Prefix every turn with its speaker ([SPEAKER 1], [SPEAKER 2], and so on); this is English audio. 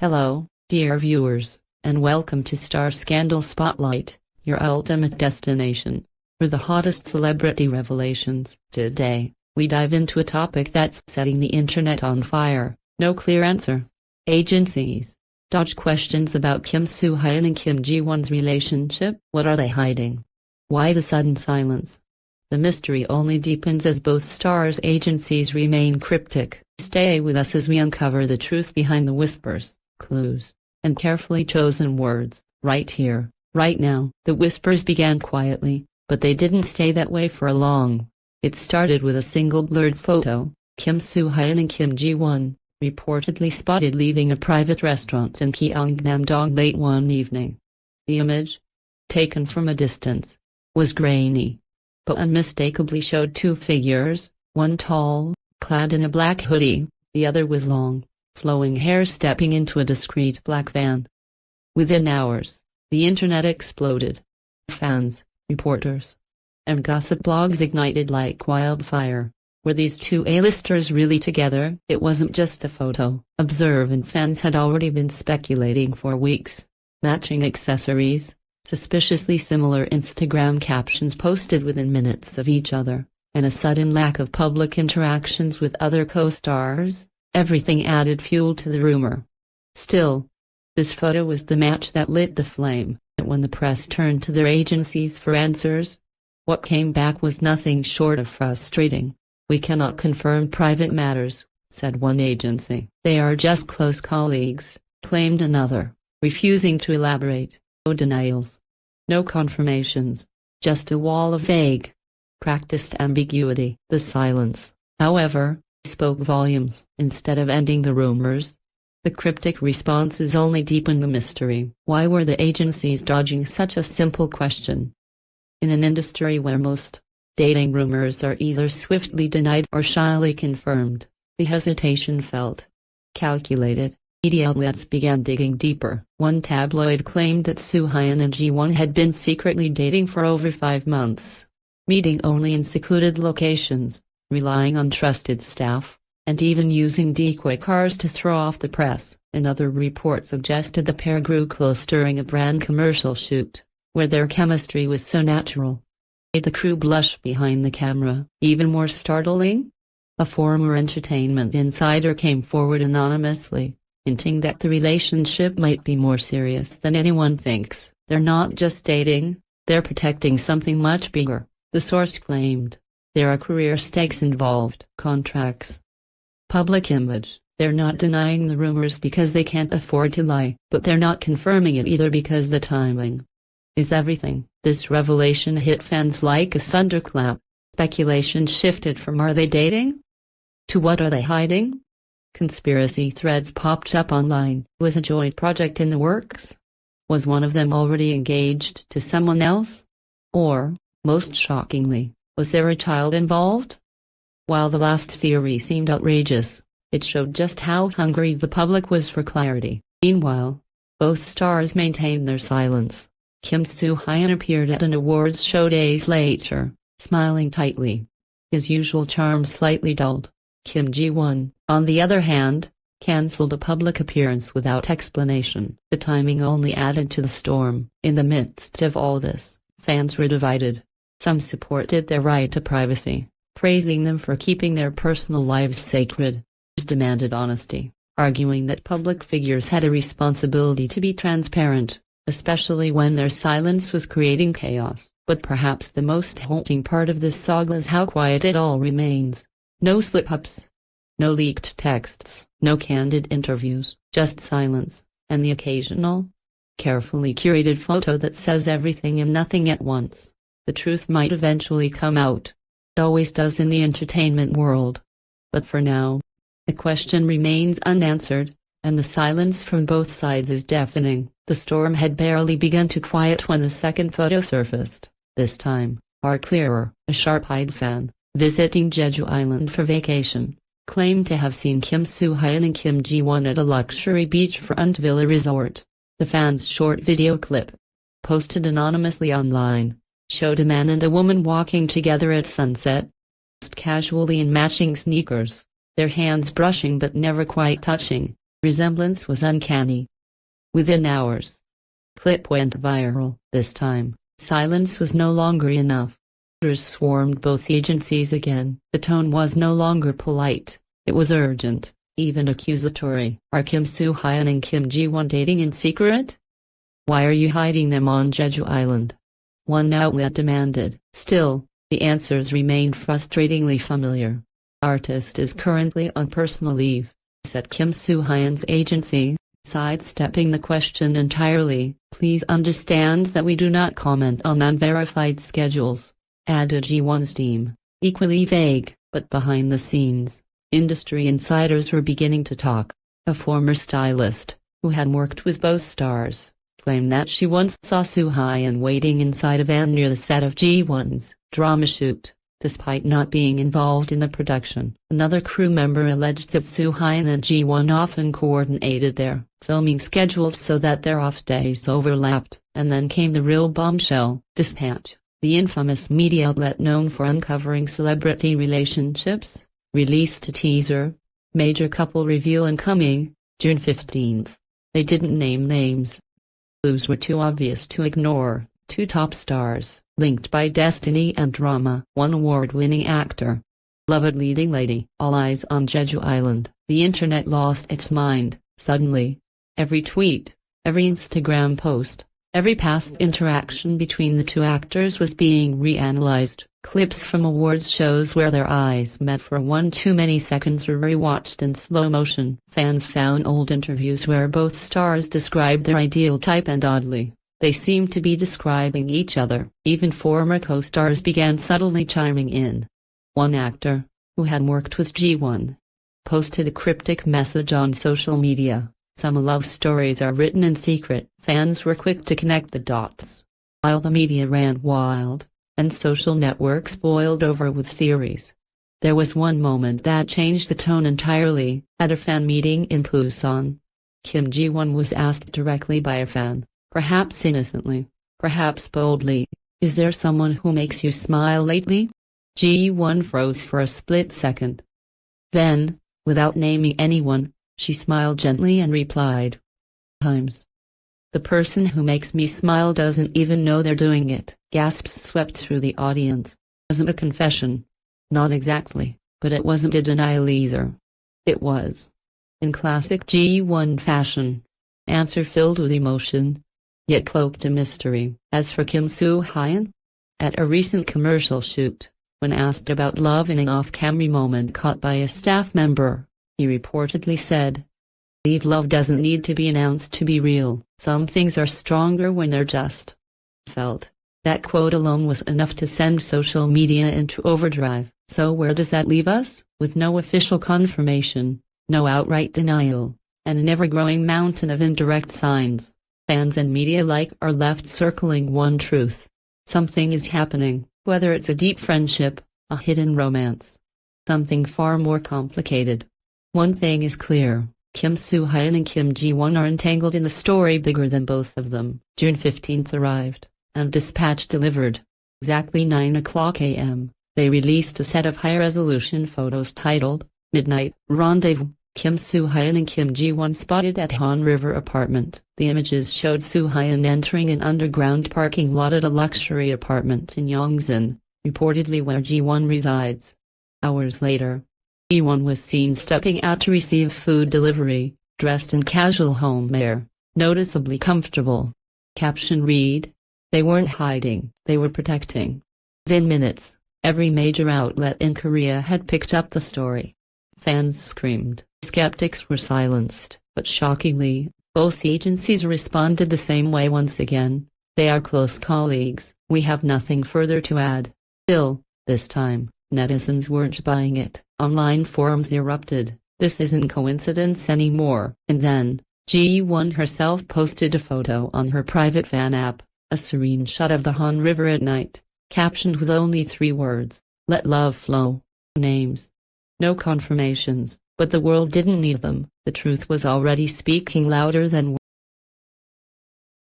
[SPEAKER 1] Hello, dear viewers, and welcome to Star Scandal Spotlight, your ultimate destination for the hottest celebrity revelations. Today, we dive into a topic that's setting the internet on fire. No clear answer. Agencies dodge questions about Kim Soo-hyun and Kim Ji-won's relationship. What are they hiding? Why the sudden silence? The mystery only deepens as both stars' agencies remain cryptic. Stay with us as we uncover the truth behind the whispers, clues, and carefully chosen words, right here, right now. The whispers began quietly, but they didn't stay that way for long. It started with a single blurred photo, Kim Soo-hyun and Kim Ji-won, reportedly spotted leaving a private restaurant in Gyeongnam-dong late one evening. The image, taken from a distance, was grainy, but unmistakably showed two figures, one tall, clad in a black hoodie, the other with long, flowing hair stepping into a discreet black van. Within hours, the internet exploded. Fans, reporters, and gossip blogs ignited like wildfire. Were these two A-listers really together? It wasn't just a photo. Observant fans had already been speculating for weeks. Matching accessories, suspiciously similar Instagram captions posted within minutes of each other, and a sudden lack of public interactions with other co-stars, everything added fuel to the rumor. Still, this photo was the match that lit the flame. When the press turned to their agencies for answers, what came back was nothing short of frustrating. "We cannot confirm private matters," said one agency. "They are just close colleagues," claimed another, refusing to elaborate. No denials, no confirmations, just a wall of vague, practiced ambiguity. The silence, however, spoke volumes. Instead of ending the rumors, the cryptic responses only deepened the mystery. Why were the agencies dodging such a simple question? In an industry where most dating rumors are either swiftly denied or shyly confirmed, the hesitation felt calculated. Media outlets began digging deeper. One tabloid claimed that Soo-hyun and Ji-won had been secretly dating for over 5 months, meeting only in secluded locations, relying on trusted staff, and even using decoy cars to throw off the press. Another report suggested the pair grew close during a brand commercial shoot, where their chemistry was so natural. Made the crew blush behind the camera. Even more startling? A former entertainment insider came forward anonymously, hinting that the relationship might be more serious than anyone thinks. "They're not just dating, they're protecting something much bigger," the source claimed. "There are career stakes involved, contracts, public image." They're not denying the rumors because they can't afford to lie, but they're not confirming it either because the timing is everything. This revelation hit fans like a thunderclap. Speculation shifted from "are they dating?" to "what are they hiding?" Conspiracy threads popped up online. Was a joint project in the works? Was one of them already engaged to someone else? Or, most shockingly, was there a child involved? While the last theory seemed outrageous, it showed just how hungry the public was for clarity. Meanwhile, both stars maintained their silence. Kim Soo-hyun appeared at an awards show days later, smiling tightly, his usual charm slightly dulled. Kim Ji-won, on the other hand, cancelled a public appearance without explanation. The timing only added to the storm. In the midst of all this, fans were divided. Some supported their right to privacy, praising them for keeping their personal lives sacred. Others demanded honesty, arguing that public figures had a responsibility to be transparent, especially when their silence was creating chaos. But perhaps the most haunting part of this saga is how quiet it all remains. No slip-ups, no leaked texts, no candid interviews, just silence, and the occasional, carefully curated photo that says everything and nothing at once. The truth might eventually come out. It always does in the entertainment world. But for now, the question remains unanswered, and the silence from both sides is deafening. The storm had barely begun to quiet when the second photo surfaced. This time, far clearer. A sharp-eyed fan, visiting Jeju Island for vacation, claimed to have seen Kim Soo-hyun and Kim Ji-won at a luxury beachfront villa resort. The fan's short video clip, posted anonymously online, showed a man and a woman walking together at sunset, casually in matching sneakers, their hands brushing but never quite touching. Resemblance was uncanny. Within hours, clip went viral. This time, silence was no longer enough. Reporters swarmed both agencies again. The tone was no longer polite, it was urgent, even accusatory. Are Kim Soo-hyun and Kim Ji-won dating in secret? Why are you hiding them on Jeju Island? One outlet demanded. Still, the answers remained frustratingly familiar. Artist is currently on personal leave, said Kim Soo-hyun's agency, sidestepping the question entirely. Please understand that we do not comment on unverified schedules, added Ji-won's team, equally vague. But behind the scenes, industry insiders were beginning to talk. A former stylist, who had worked with both stars, claimed that she once saw Soo-hyun waiting inside a van near the set of Ji-won's drama shoot, despite not being involved in the production. Another crew member alleged that Soo-hyun and Ji-won often coordinated their filming schedules so that their off days overlapped. And then came the real bombshell. Dispatch, the infamous media outlet known for uncovering celebrity relationships, released a teaser. Major couple reveal incoming, June 15th. They didn't name names. Clues were too obvious to ignore. Two top stars, linked by destiny and drama. One award-winning actor. Beloved leading lady. All eyes on Jeju Island. The internet lost its mind, suddenly. Every tweet, every Instagram post, every past interaction between the two actors was being reanalyzed. Clips from awards shows where their eyes met for one too many seconds were rewatched in slow motion. Fans found old interviews where both stars described their ideal type, and oddly, they seemed to be describing each other. Even former co-stars began subtly chiming in. One actor, who had worked with Ji-won, posted a cryptic message on social media. Some love stories are written in secret. Fans were quick to connect the dots, while the media ran wild, and social networks boiled over with theories. There was one moment that changed the tone entirely. At a fan meeting in Busan, Kim Ji-won was asked directly by a fan, perhaps innocently, perhaps boldly, "Is there someone who makes you smile lately?" Ji-won froze for a split second. Then, without naming anyone, she smiled gently and replied, "Times. The person who makes me smile doesn't even know they're doing it." Gasps swept through the audience. Wasn't a confession. Not exactly, but it wasn't a denial either. It was, in classic Ji-won fashion, answer filled with emotion, yet cloaked in mystery. As for Kim Soo-hyun, at a recent commercial shoot, when asked about love in an off-camera moment caught by a staff member, he reportedly said, "Leave love doesn't need to be announced to be real. Some things are stronger when they're just felt." That quote alone was enough to send social media into overdrive. So where does that leave us? With no official confirmation, no outright denial, and an ever-growing mountain of indirect signs, fans and media alike are left circling one truth. Something is happening, whether it's a deep friendship, a hidden romance, something far more complicated. One thing is clear, Kim Soo-hyun and Kim Ji-won are entangled in the story bigger than both of them. June 15th arrived, and Dispatch delivered. Exactly 9:00 a.m., they released a set of high-resolution photos titled, "Midnight Rendezvous." Kim Soo-hyun and Kim Ji-won spotted at Han River apartment. The images showed Soo-hyun entering an underground parking lot at a luxury apartment in Yongsan, reportedly where Ji-won resides. Hours later, Ji-won was seen stepping out to receive food delivery, dressed in casual homeware, noticeably comfortable. Caption read, "They weren't hiding, they were protecting." Within minutes, every major outlet in Korea had picked up the story. Fans screamed, skeptics were silenced, but shockingly, both agencies responded the same way once again. "They are close colleagues, we have nothing further to add." Still, this time, netizens weren't buying it. Online forums erupted, "This isn't coincidence anymore." And then, Ji-won herself posted a photo on her private fan app, a serene shot of the Han River at night, captioned with only 3 words, "Let love flow." Names. No confirmations, but the world didn't need them. The truth was already speaking louder than words.